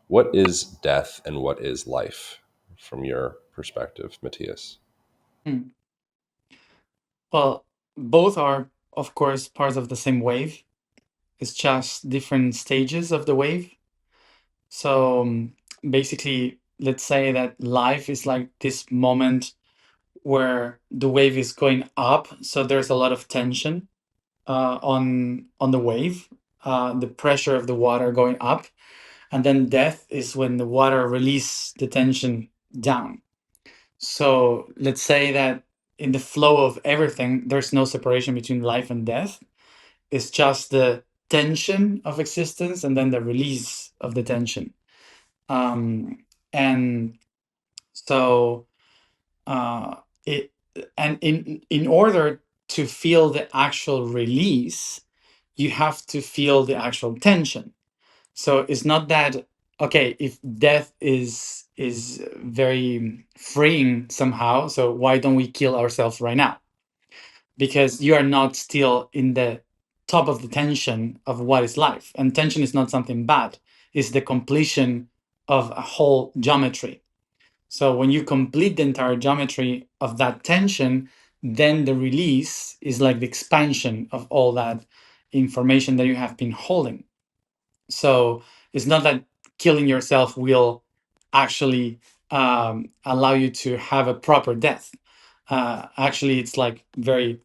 What is death and what is life from your perspective, Matthias? Hmm. Well, both are, of course, part of the same wave. It's just different stages of the wave. So basically, let's say that life is like this moment where the wave is going up. So there's a lot of tension on the wave, the pressure of the water going up, and then death is when the water release the tension down. So let's say that in the flow of everything, there's no separation between life and death. It's just the tension of existence and then the release of the tension. And so uh, it and in order to feel the actual release, you have to feel the actual tension. So it's not that, okay, if death is very freeing somehow, so why don't we kill ourselves right now? Because you are not still in the top of the tension of what is life. And tension is not something bad, it's the completion of a whole geometry. So when you complete the entire geometry of that tension, then the release is like the expansion of all that information that you have been holding. So it's not that killing yourself will actually allow you to have a proper death. Actually, it's like very,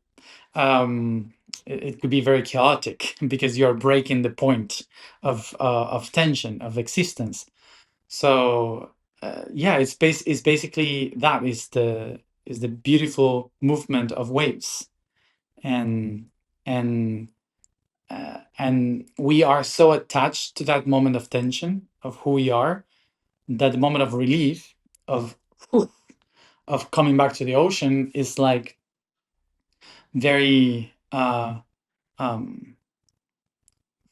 it could be very chaotic because you're breaking the point of tension, of existence. So yeah, it's basically that is the beautiful movement of waves, and and and we are so attached to that moment of tension of who we are that the moment of relief of whew, of coming back to the ocean is like very um,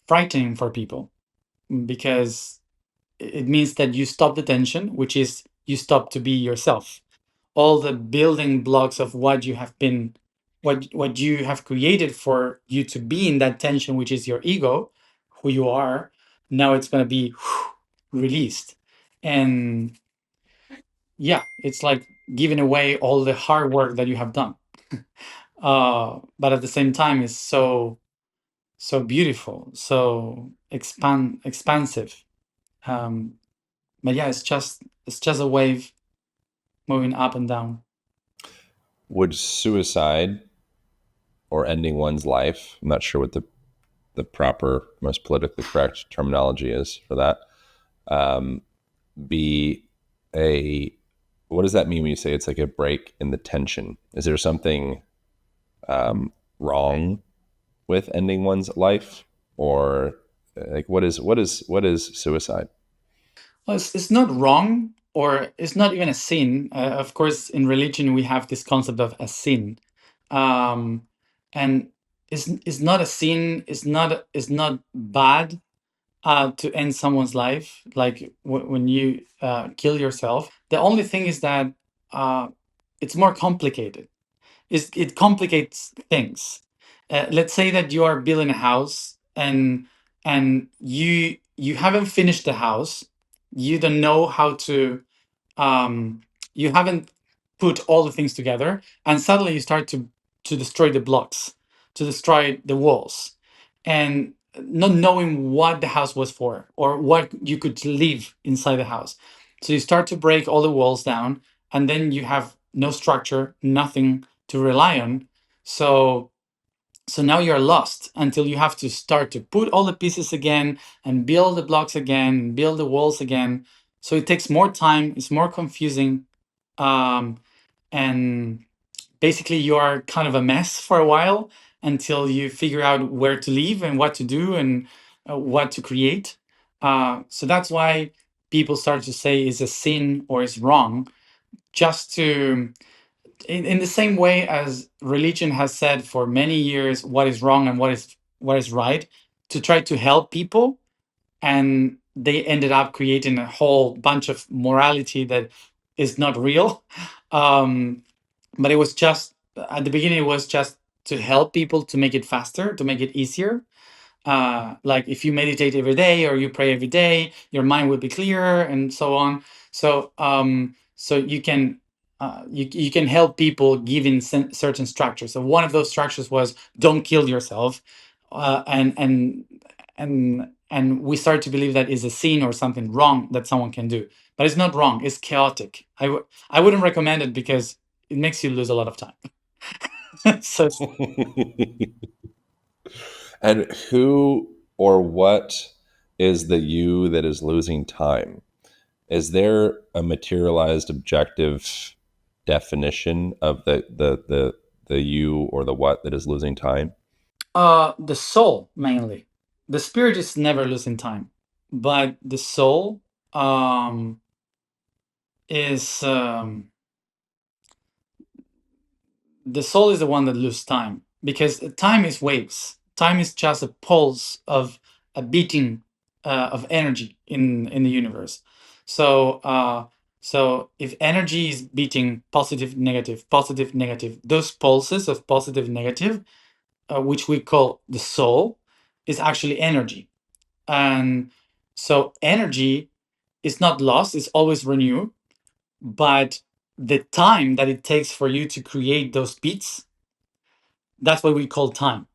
frightening for people because it means that you stop the tension, which is you stop to be yourself. All the building blocks of what you have been, what you have created for you to be in that tension, which is your ego, who you are. Now it's going to be released, and yeah, it's like giving away all the hard work that you have done. But at the same time, it's so beautiful, so expansive. Um, but yeah, it's just a wave moving up and down. Would suicide or ending one's life, I'm not sure what the proper, most politically correct terminology is for that, um, be a, what does that mean when you say it's like a break in the tension? Is there something wrong with ending one's life, or like what is suicide? Well, it's not wrong, or it's not even a sin. Of course, in religion, we have this concept of a sin. Um, and it's not a sin, it's not bad to end someone's life, like when you kill yourself. The only thing is that uh, it's more complicated. It complicates things. Let's say that you are building a house, and you haven't finished the house. You don't know how to. Um, you haven't put all the things together, and suddenly you start to destroy the blocks, to destroy the walls, and not knowing what the house was for or what you could live inside the house. So you start to break all the walls down, and then you have no structure, nothing to rely on. So so now you're lost until you have to start to put all the pieces again and build the blocks again and build the walls again. So it takes more time, it's more confusing, um, and basically you are kind of a mess for a while until you figure out where to live and what to do and what to create. So that's why people start to say is a sin or is wrong, just to in the same way as religion has said for many years what is wrong and what is right, to try to help people, and they ended up creating a whole bunch of morality that is not real. um, but it was just at the beginning, it was just to help people, to make it faster, to make it easier. Like if you meditate every day or you pray every day, your mind will be clearer and so on. So you can you can help people given certain structures. So one of those structures was don't kill yourself, and we start to believe that is a sin or something wrong that someone can do, but it's not wrong. It's chaotic. I wouldn't recommend it because it makes you lose a lot of time. So And who or what is the you that is losing time? Is there a materialized objective definition of the you or the what that is losing time? the soul mainly. The spirit is never losing time, but the soul um, is the soul is the one that loses time because time is waves. Time is just a pulse of a beating of energy in the universe. So so if energy is beating positive, negative, those pulses of positive, negative, which we call the soul, is actually energy. And so energy is not lost, it's always renewed, but the time that it takes for you to create those beats, that's what we call time.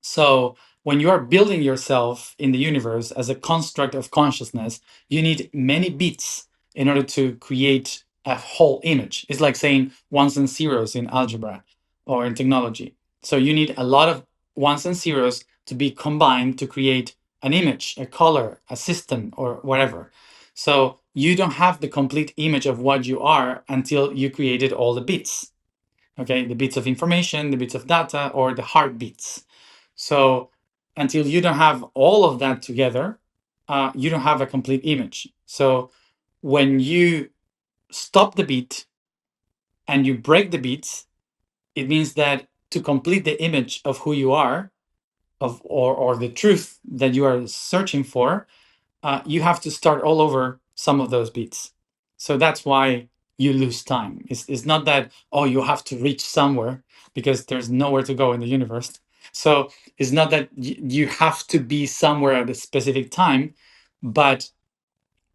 So when you are building yourself in the universe as a construct of consciousness, you need many bits in order to create a whole image. It's like saying ones and zeros in algebra or in technology. So you need a lot of ones and zeros to be combined to create an image, a color, a system, or whatever. So you don't have the complete image of what you are until you created all the bits. Okay, the bits of information, the bits of data, or the heartbeats. So until you don't have all of that together, you don't have a complete image. So when you stop the beat and you break the beats, it means that to complete the image of who you are, or the truth that you are searching for, you have to start all over some of those beats. So that's why you lose time. It's not that, oh, you have to reach somewhere because there's nowhere to go in the universe. So it's not that you have to be somewhere at a specific time, but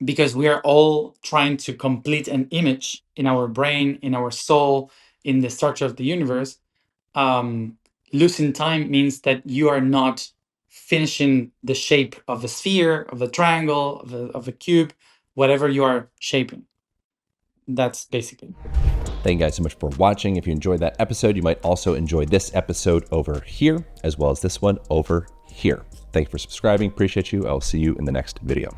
because we are all trying to complete an image in our brain, in our soul, in the structure of the universe, um, losing time means that you are not finishing the shape of a sphere, of a triangle, of a cube, whatever you are shaping. That's basically. Thank you guys so much for watching. If you enjoyed that episode, you might also enjoy this episode over here, as well as this one over here. Thank you for subscribing. Appreciate you. I'll see you in the next video.